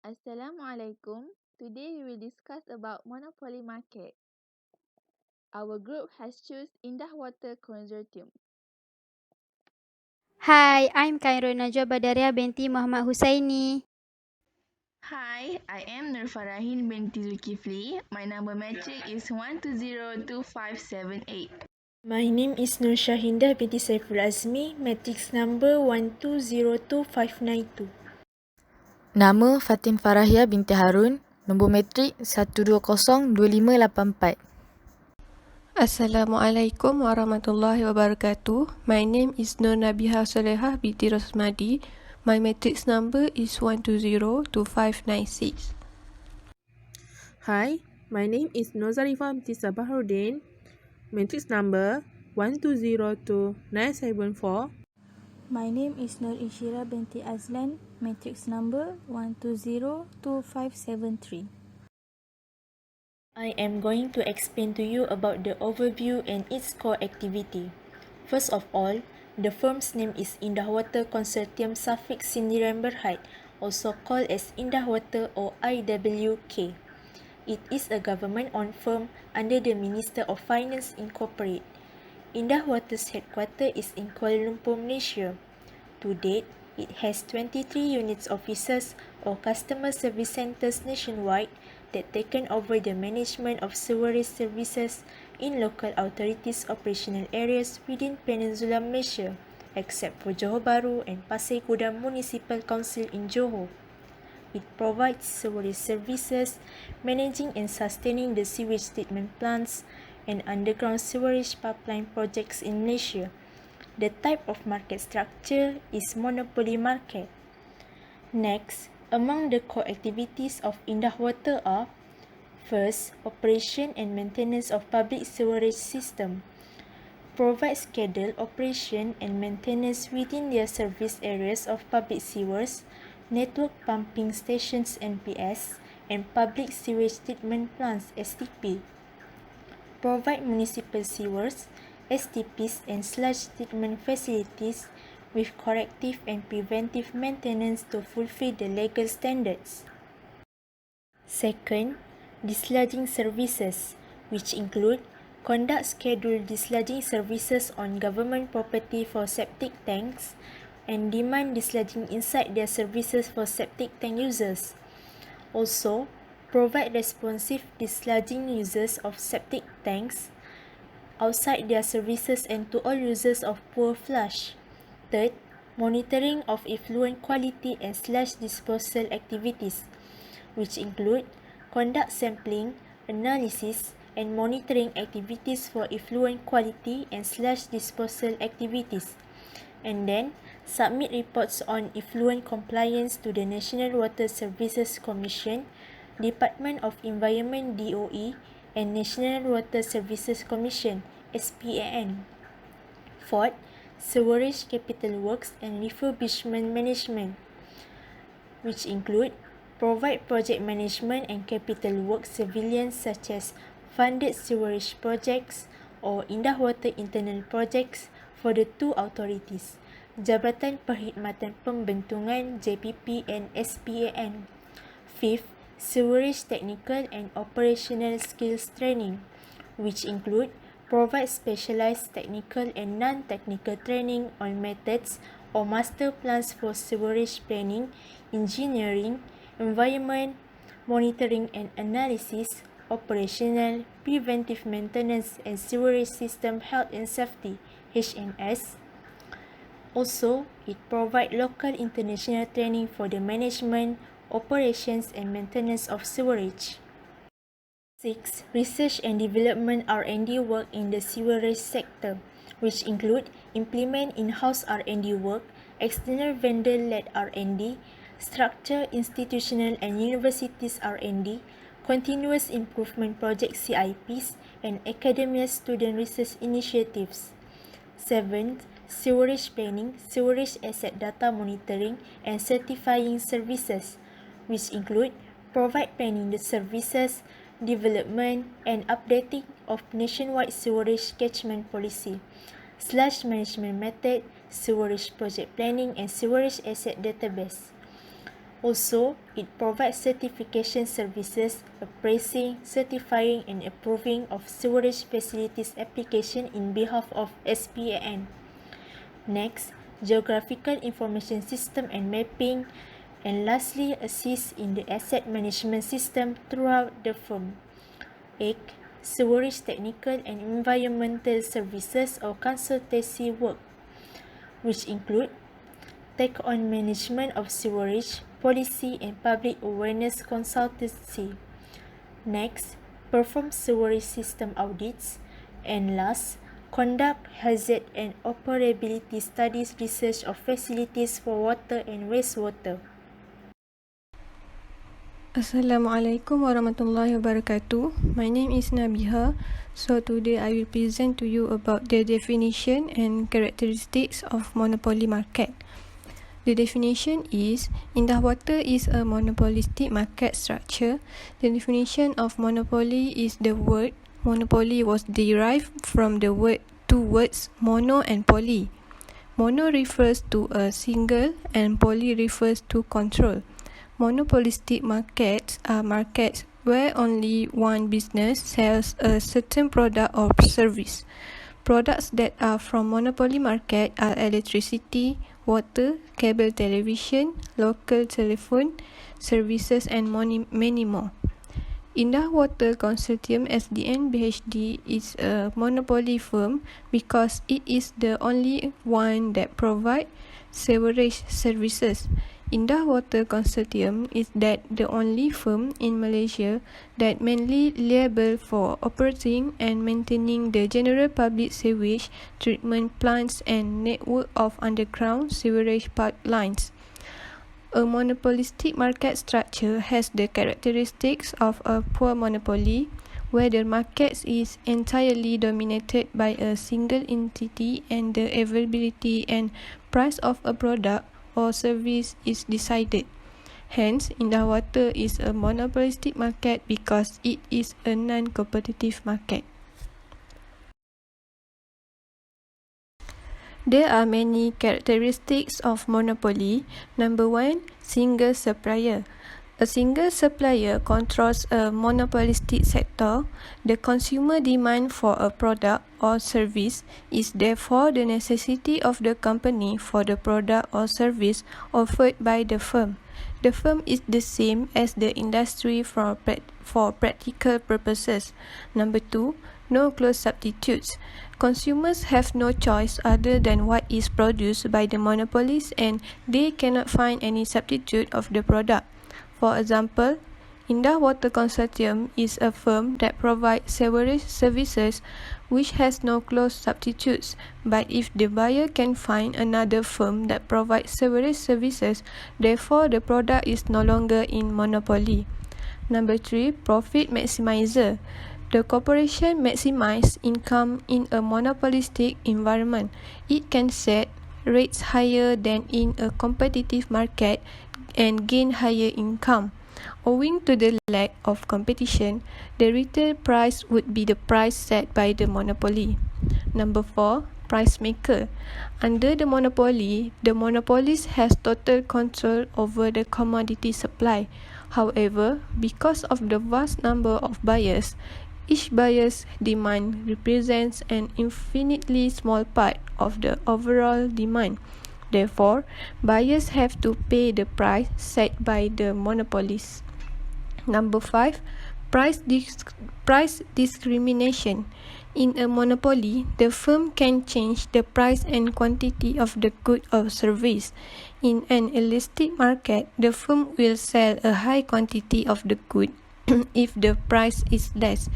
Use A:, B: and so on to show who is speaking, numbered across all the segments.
A: Assalamualaikum. Today we will discuss about monopoly market. Our group has chosen Indah Water Konsortium.
B: Hai, I'm Khairul Najwa Badaria binti Muhammad Husaini.
C: Hi, I am Nurfarahin binti Zulkifli. My number matric is 1202578.
D: My name is Nur Shahindah binti Saiful Azmi, matrix number 1202592.
E: Nama Fatin Farahia binti Harun, nombor matrik 1202584.
F: Assalamualaikum warahmatullahi wabarakatuh. My name is Nur Nabiha Solehah binti Rosmadi. My matrix number is 1202596.
G: Hi, my name is Nozarifah binti Sabahuddin, matrix number 1202974.
H: My name is Nur Ishira binti Azlan, matrix number 1202573.
D: I am going to explain to you about the overview and its core activity. First of all, the firm's name is Indah Water Konsortium suffix Sdn Bhd, also called as Indah Water or IWK. It is a government-owned firm under the Minister of Finance Incorporate. Indah Water's headquarters is in Kuala Lumpur, Malaysia. To date, it has 23 units offices or customer service centres nationwide that taken over the management of sewerage services in local authorities' operational areas within Peninsular Malaysia, except for Johor Bahru and Pasir Gudang Municipal Council in Johor. It provides sewerage services, managing and sustaining the sewage treatment plants and underground sewerage pipeline projects in Malaysia. The type of market structure is monopoly market. Next, among the core activities of Indah Water are: first, operation and maintenance of public sewerage system. Provide scheduled operation and maintenance within their service areas of public sewers, network pumping stations (NPS), and public sewage treatment plants (STP. Provide municipal sewers, STPs, and sludge treatment facilities with corrective and preventive maintenance to fulfill the legal standards. Second, dislodging services, which include conduct scheduled dislodging services on government property for septic tanks and demand dislodging inside their services for septic tank users. Also, provide responsive dislodging users of septic tanks outside their services and to all users of poor flush. Third, monitoring of effluent quality and sludge disposal activities, which include conduct sampling, analysis, and monitoring activities for effluent quality and sludge disposal activities, and then submit reports on effluent compliance to the National Water Services Commission, Department of Environment DOE, and National Water Services Commission SPAN. Fourth, sewerage capital works and refurbishment management, which include provide project management and capital work surveillance such as funded sewerage projects or Indah Water internal projects for the two authorities, Jabatan Perkhidmatan Pembentungan JPP and SPAN. Fifth, sewerage technical and operational skills training, which include provide specialized technical and non-technical training on methods or master plans for sewerage planning, engineering, environment, monitoring and analysis, operational, preventive maintenance and sewerage system health and safety (HNS). Also, it provides local international training for the management, operations and maintenance of sewerage. 6. Research and development R&D work in the sewerage sector, which include implement in-house R&D work, external vendor-led R&D, structure, institutional and universities R&D, continuous improvement project CIPs, and academia student research initiatives. 7. Sewerage planning, sewerage asset data monitoring, and certifying services, which include provide planning the services, development and updating of nationwide sewerage catchment policy, sludge management method, sewerage project planning and sewerage asset database. Also, it provides certification services, appraising, certifying and approving of sewerage facilities application in behalf of SPAN. Next, geographical information system and mapping, and lastly, assists in the asset management system throughout the firm. 8. Sewerage technical and environmental services or consultancy work, which include take on management of sewerage, policy and public awareness consultancy. Next, perform sewerage system audits. And last, conduct hazard and operability studies research of facilities for water and wastewater.
F: Assalamualaikum warahmatullahi wabarakatuh. My name is Nabiha. So today I will present to you about the definition and characteristics of monopoly market. The definition is, Indah Water is a monopolistic market structure. The definition of monopoly is the word monopoly was derived from the two words mono and poly. Mono refers to a single and poly refers to control. Monopolistic markets are markets where only one business sells a certain product or service. Products that are from monopoly market are electricity, water, cable television, local telephone services and many more. Indah Water Konsortium SDN BHD is a monopoly firm because it is the only one that provides sewerage services. Indah Water Konsortium is the only firm in Malaysia that mainly liable for operating and maintaining the general public sewage treatment plants and network of underground sewerage pipelines. A monopolistic market structure has the characteristics of a poor monopoly, where the market is entirely dominated by a single entity and the availability and price of a product or service is decided. Hence, Indah Water is a monopolistic market because it is a non-competitive market. There are many characteristics of monopoly. Number 1, single supplier. A single supplier controls a monopolistic sector. The consumer demand for a product or service is therefore the necessity of the company for the product or service offered by the firm. The firm is the same as the industry for practical purposes. Number 2, no close substitutes. Consumers have no choice other than what is produced by the monopolist and they cannot find any substitute of the product. For example, Indah Water Konsortium is a firm that provides sewerage services which has no close substitutes, but if the buyer can find another firm that provides sewerage services, therefore the product is no longer in monopoly. Number 3, profit maximizer. The corporation maximizes income in a monopolistic environment. It can set rates higher than in a competitive market and gain higher income. Owing to the lack of competition, the retail price would be the price set by the monopoly. Number 4, price maker. Under the monopoly, the monopolist has total control over the commodity supply. However, because of the vast number of buyers, each buyer's demand represents an infinitely small part of the overall demand. Therefore, buyers have to pay the price set by the monopolist. Number 5, price discrimination. In a monopoly, the firm can change the price and quantity of the good or service. In an elastic market, the firm will sell a high quantity of the good if the price is less.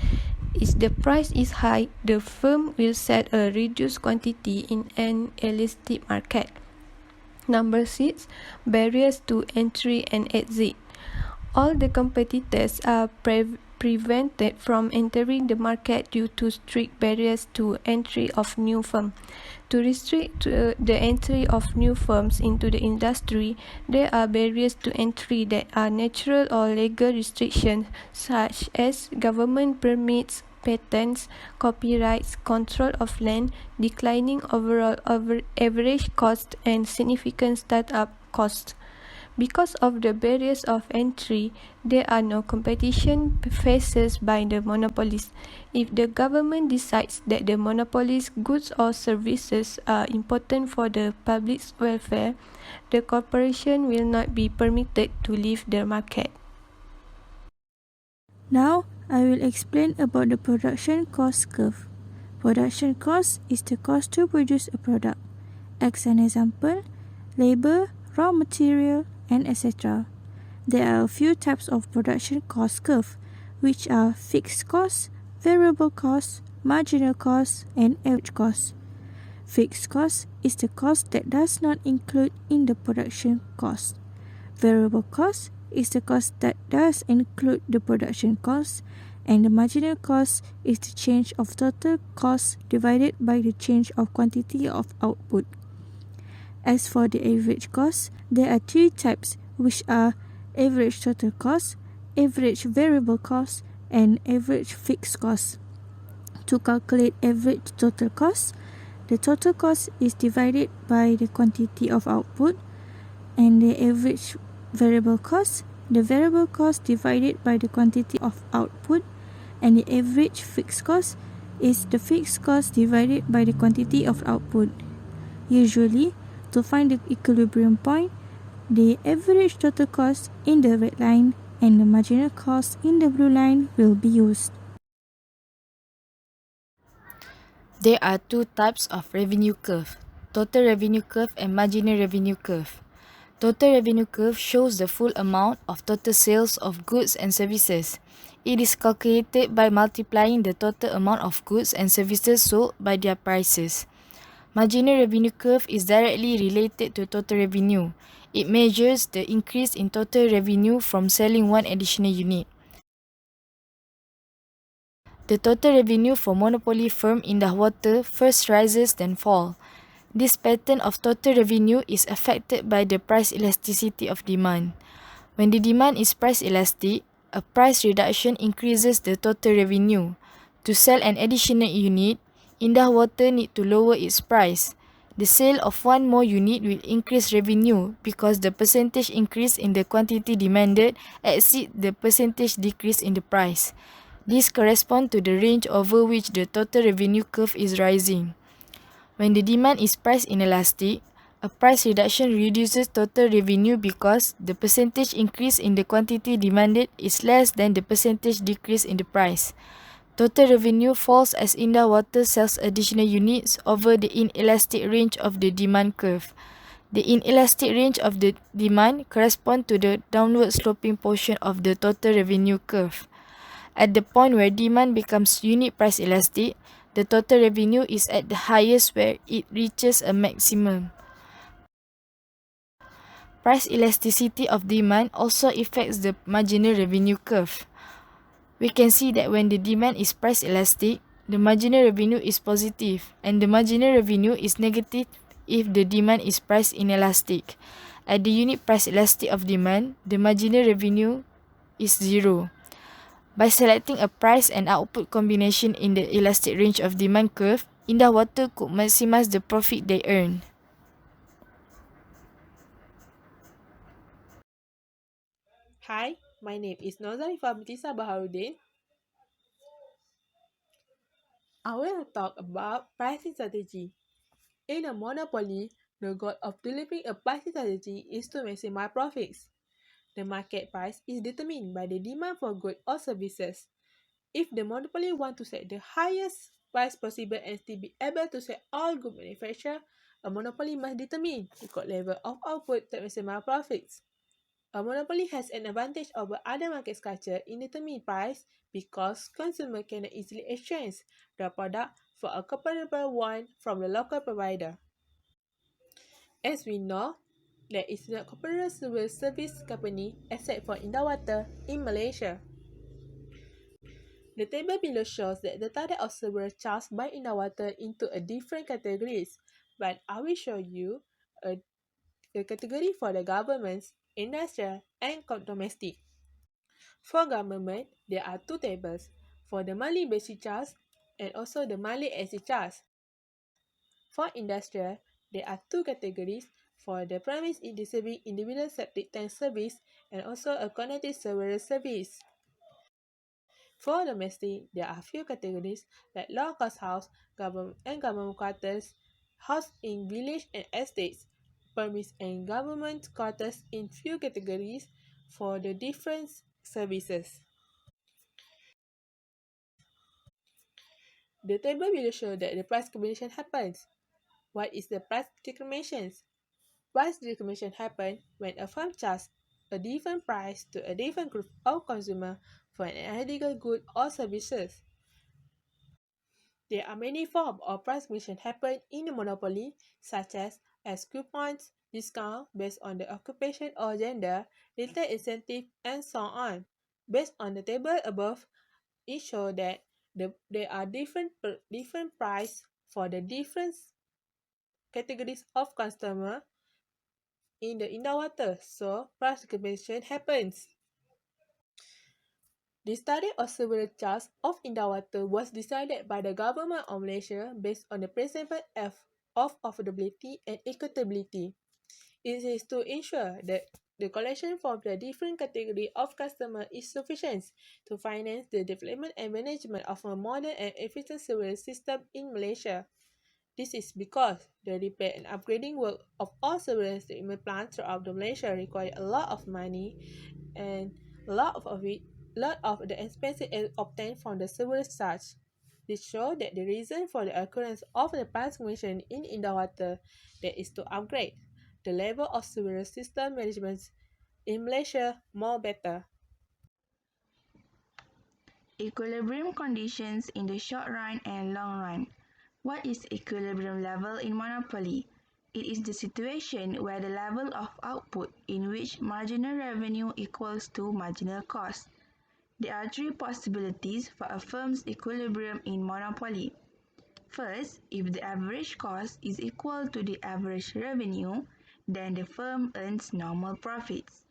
F: If the price is high, the firm will sell a reduced quantity in an elastic market. Number 6, barriers to entry and exit. All the competitors are prevented from entering the market due to strict barriers to entry of new firms. To restrict the entry of new firms into the industry, there are barriers to entry that are natural or legal restrictions such as government permits, patents, copyrights, control of land, declining overall average cost and significant startup costs. Because of the barriers of entry, there are no competition faced by the monopolies. If the government decides that the monopolies' goods or services are important for the public's welfare, the corporation will not be permitted to leave the market.
H: Now, I will explain about the production cost curve. Production cost is the cost to produce a product. As an example, labor, raw material, and etc. There are a few types of production cost curve, which are fixed costs, variable costs, marginal costs, and average costs. Fixed cost is the cost that does not include in the production cost. Variable cost is the cost that does include the production cost, and the marginal cost is the change of total cost divided by the change of quantity of output. As for the average cost, there are three types, which are average total cost, average variable cost, and average fixed cost. To calculate average total cost, the total cost is divided by the quantity of output, and the average variable cost, the variable cost divided by the quantity of output, and the average fixed cost is the fixed cost divided by the quantity of output. Usually, to find the equilibrium point, the average total cost in the red line and the marginal cost in the blue line will be used.
E: There are two types of revenue curve, total revenue curve and marginal revenue curve. Total revenue curve shows the full amount of total sales of goods and services. It is calculated by multiplying the total amount of goods and services sold by their prices. Marginal revenue curve is directly related to total revenue. It measures the increase in total revenue from selling one additional unit. The total revenue for monopoly firm Indah Water first rises then fall. This pattern of total revenue is affected by the price elasticity of demand. When the demand is price elastic, a price reduction increases the total revenue. To sell an additional unit, Indah Water need to lower its price. The sale of one more unit will increase revenue because the percentage increase in the quantity demanded exceeds the percentage decrease in the price. This corresponds to the range over which the total revenue curve is rising. When the demand is price inelastic, a price reduction reduces total revenue because the percentage increase in the quantity demanded is less than the percentage decrease in the price. Total revenue falls as Indah Water sells additional units over the inelastic range of the demand curve. The inelastic range of the demand corresponds to the downward sloping portion of the total revenue curve. At the point where demand becomes unit price elastic, the total revenue is at the highest where it reaches a maximum. Price elasticity of demand also affects the marginal revenue curve. We can see that when the demand is price elastic, the marginal revenue is positive, and the marginal revenue is negative if the demand is price inelastic. At the unit price elastic of demand, the marginal revenue is zero. By selecting a price and output combination in the elastic range of demand curve, Indah Water could maximize the profit they earn.
G: Hi, my name is Nozarifa Baharudin. I will talk about pricing strategy. In a monopoly, the goal of delivering a pricing strategy is to maximize profits. The market price is determined by the demand for goods or services. If the monopoly want to set the highest price possible and still be able to sell all goods manufactured, a monopoly must determine the correct level of output to maximize profits. A monopoly has an advantage over other market structure in determining price because consumers cannot easily exchange the product for a comparable one from the local provider. As we know, there is no comparable service company except for Indah Water in Malaysia. The table below shows that the target of servers charged by Indah Water into a different categories, but I will show you a category for the governments, industrial, and domestic. For government, there are two tables, for the monthly basic charge and also the monthly exit charge. For industrial, there are two categories, For the premise is distributing individual septic tank service and also a connected sewerage service. For domestic, there are few categories like low-cost house, government quarters, house in village and estates, permits and government quarters in few categories for the different services. The table will show that the price combination happens. What is the price discrimination? Price discrimination happens when a firm charges a different price to a different group of consumers for an identical good or services. There are many forms of price discrimination happen in the monopoly, such as coupons, discount based on the occupation or gender, retail incentive, and so on. Based on the table above, it shows that there are different price for the different categories of customer in the Indah water, so price discrimination happens. The study of several charts of Indah water was decided by the government of Malaysia based on the principle of affordability and equitability. It is to ensure that the collection from the different category of customer is sufficient to finance the development and management of a modern and efficient sewerage system in Malaysia. This is because the repair and upgrading work of all sewerage treatment plants throughout Malaysia require a lot of money, and a lot of the expenses is obtained from the sewerage charge. This shows that the reason for the occurrence of the price commission in Indah water that is to upgrade the level of sewerage system management in Malaysia more better.
C: Equilibrium conditions in the short run and long run. What is equilibrium level in monopoly? It is the situation where the level of output in which marginal revenue equals to marginal cost. There are three possibilities for a firm's equilibrium in monopoly. First, if the average cost is equal to the average revenue, then the firm earns normal profits.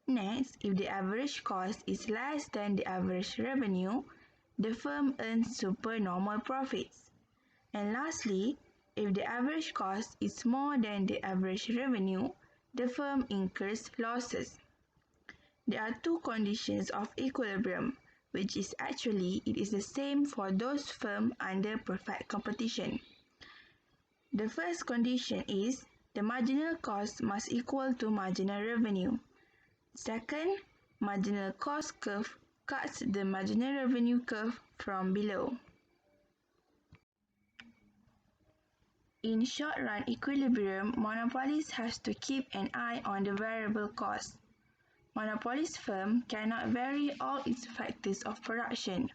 C: Next, if the average cost is less than the average revenue, the firm earns supernormal profits. And lastly, if the average cost is more than the average revenue, the firm incurs losses. There are two conditions of equilibrium, which is actually it is the same for those firms under perfect competition. The first condition is the marginal cost must equal to marginal revenue. Second, marginal cost curve cuts the marginal revenue curve from below. In short-run equilibrium, monopolies have to keep an eye on the variable cost. Monopolist firm cannot vary all its factors of production.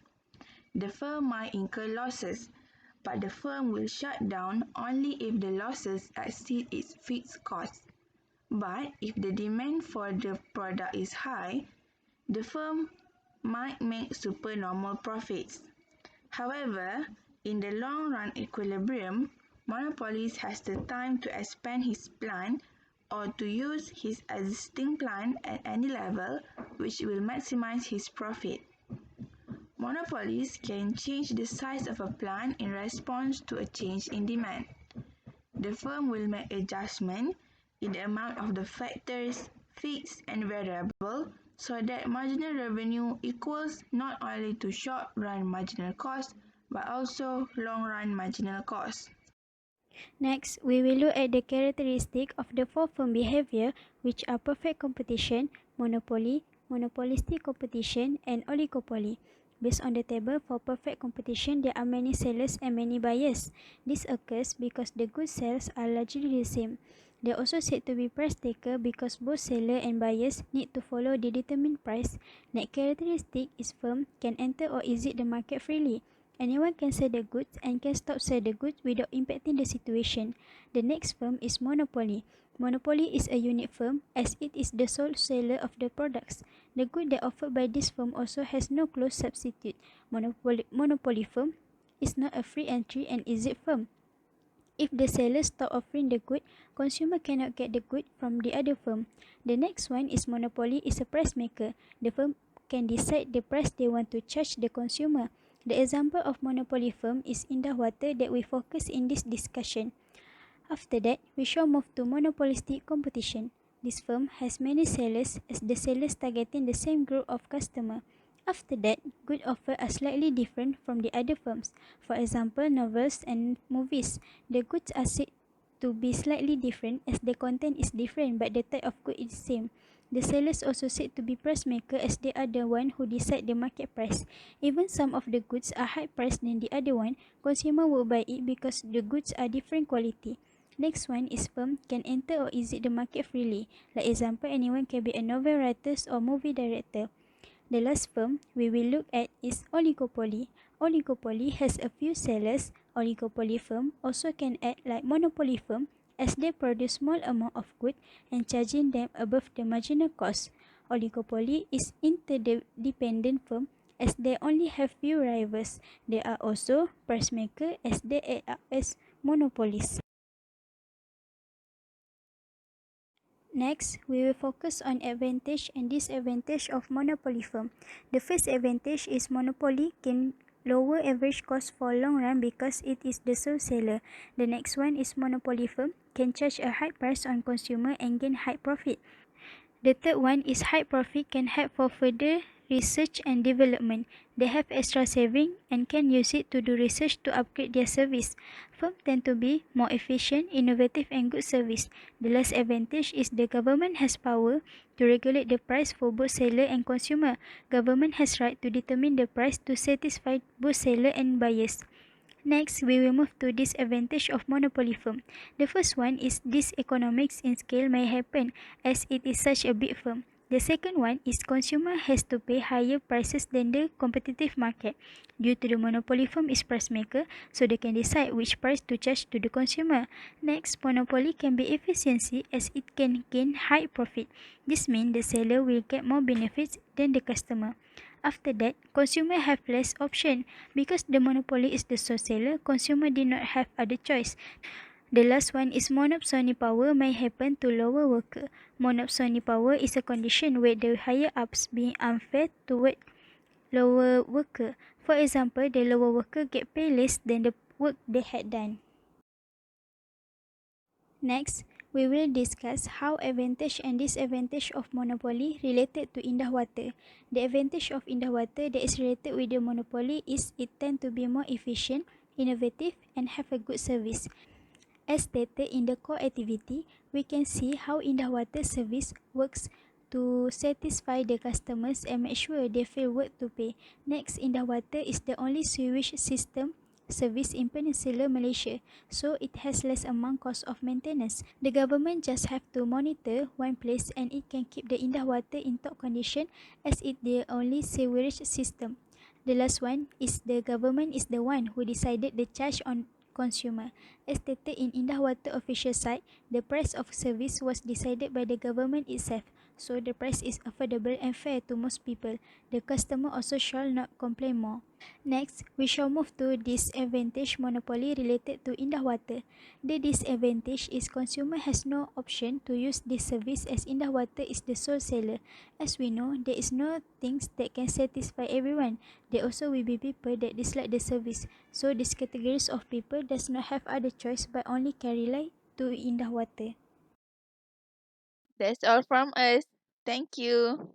C: The firm might incur losses, but the firm will shut down only if the losses exceed its fixed cost. But if the demand for the product is high, the firm might make supernormal profits. However, in the long-run equilibrium, monopolist has the time to expand his plant or to use his existing plant at any level, which will maximize his profit. Monopolists can change the size of a plant in response to a change in demand. The firm will make adjustments in the amount of the factors, fixed and variable, so that marginal revenue equals not only to short-run marginal cost, but also long-run marginal cost.
B: Next, we will look at the characteristics of the four firm behavior, which are perfect competition, monopoly, monopolistic competition, and oligopoly. Based on the table, for perfect competition, there are many sellers and many buyers. This occurs because the goods sales are largely the same. They are also said to be price taker because both seller and buyers need to follow the determined price. Next characteristic is firm can enter or exit the market freely. Anyone can sell the goods and can stop sell the goods without impacting the situation. The next firm is monopoly. Monopoly is a unique firm as it is the sole seller of the products. The good that offered by this firm also has no close substitute. Monopoly firm is not a free entry and exit firm. If the seller stop offering the good, consumer cannot get the good from the other firm. The next one is monopoly is a price maker. The firm can decide the price they want to charge the consumer. The example of monopoly firm is Indah Water that we focus in this discussion. After that, we shall move to monopolistic competition. This firm has many sellers as the sellers targeting the same group of customer. After that, good offers are slightly different from the other firms. For example, novels and movies. The goods are said to be slightly different as the content is different but the type of good is same. The sellers also said to be price maker as they are the one who decide the market price. Even some of the goods are high priced than the other one, consumer will buy it because the goods are different quality. Next one is firm can enter or exit the market freely. Like example, anyone can be a novel writer or movie director. The last firm we will look at is oligopoly. Oligopoly has a few sellers. Oligopoly firm also can act like monopoly firm as they produce small amount of good and charging them above the marginal cost. Oligopoly is interdependent firm as they only have few rivals. They are also price maker as they act as monopolies. Next, we will focus on advantage and disadvantage of monopoly firm. The first advantage is monopoly can lower average cost for long run because it is the sole seller. The next one is monopoly firm can charge a high price on consumer and gain high profit. The third one is high profit can help for further research and development. They have extra saving and can use it to do research to upgrade their service. Firms tend to be more efficient, innovative and good service. The last advantage is the government has power to regulate the price for both seller and consumer. Government has right to determine the price to satisfy both seller and buyers. Next, we will move to disadvantage of monopoly firm. The first one is diseconomics in scale may happen as it is such a big firm. The second one is consumer has to pay higher prices than the competitive market. Due to the monopoly firm is price maker, so they can decide which price to charge to the consumer. Next, monopoly can be efficiency as it can gain high profit. This means the seller will get more benefits than the customer. After that, consumer have less option. Because the monopoly is the sole seller, consumer did not have other choice. The last one is monopsony power may happen to lower worker. Monopsony power is a condition where the higher ups being unfair toward lower worker. For example, the lower worker get paid less than the work they had done. Next, we will discuss how advantage and disadvantage of monopoly related to Indah Water. The advantage of Indah Water that is related with the monopoly is it tend to be more efficient, innovative and have a good service. As stated in the core activity, we can see how Indah Water service works to satisfy the customers and make sure they feel worth to pay. Next, Indah Water is the only sewage system service in Peninsular Malaysia, so it has less amount cost of maintenance. The government just have to monitor one place and it can keep the Indah Water in top condition as it the only sewerage system. The last one is the government is the one who decided the charge on consumer. As stated in Indah Water official site, the price of service was decided by the government itself, so the price is affordable and fair to most people. The customer also shall not complain more. Next, we shall move to disadvantage monopoly related to Indah Water. The disadvantage is consumer has no option to use this service as Indah Water is the sole seller. As we know, there is no things that can satisfy everyone. There also will be people that dislike the service. So these categories of people does not have other choice but only can rely to Indah Water.
A: That's all from us. Thank you.